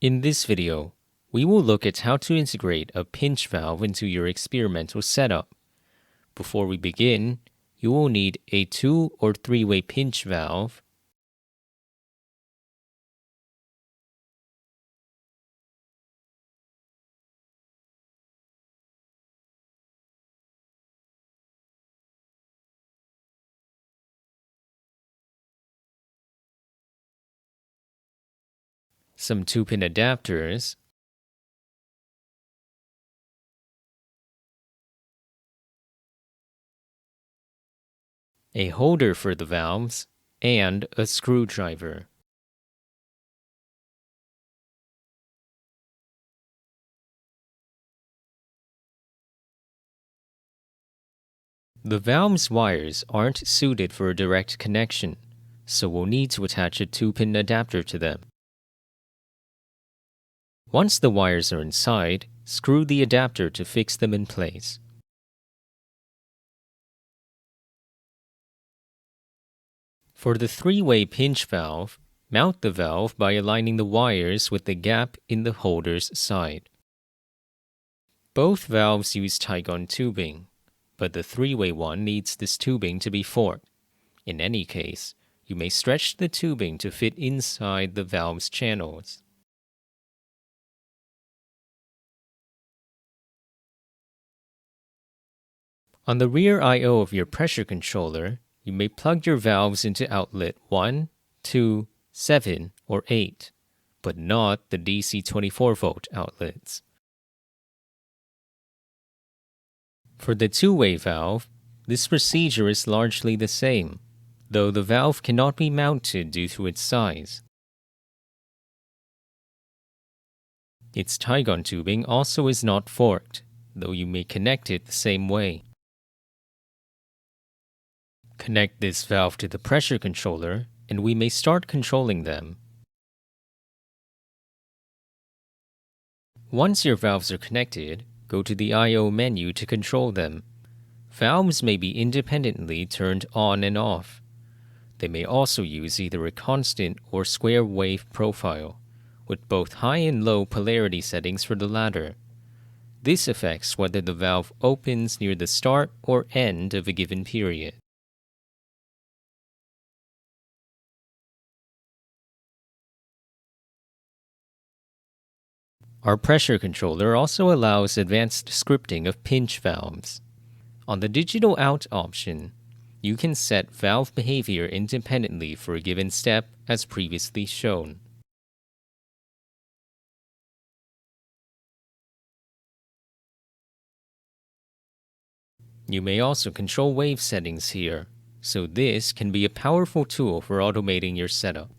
In this video, we will look at how to integrate a pinch valve into your experimental setup. Before we begin, you will need a 2- or 3-way pinch valve, some 2-pin adapters, a holder for the valves, and a screwdriver. The valve's wires aren't suited for a direct connection, so we'll need to attach a 2-pin adapter to them. Once the wires are inside, screw the adapter to fix them in place. For the 3-way pinch valve, mount the valve by aligning the wires with the gap in the holder's side. Both valves use Tygon tubing, but the 3-way one needs this tubing to be forked. In any case, you may stretch the tubing to fit inside the valve's channels. On the rear I/O of your pressure controller, you may plug your valves into outlet 1, 2, 7, or 8, but not the DC 24-volt outlets. For the 2-way valve, this procedure is largely the same, though the valve cannot be mounted due to its size. Its Tygon tubing also is not forked, though you may connect it the same way. Connect this valve to the pressure controller, and we may start controlling them. Once your valves are connected, go to the I/O menu to control them. Valves may be independently turned on and off. They may also use either a constant or square wave profile, with both high and low polarity settings for the latter. This affects whether the valve opens near the start or end of a given period. Our pressure controller also allows advanced scripting of pinch valves. On the digital out option, you can set valve behavior independently for a given step as previously shown. You may also control wave settings here, so this can be a powerful tool for automating your setup.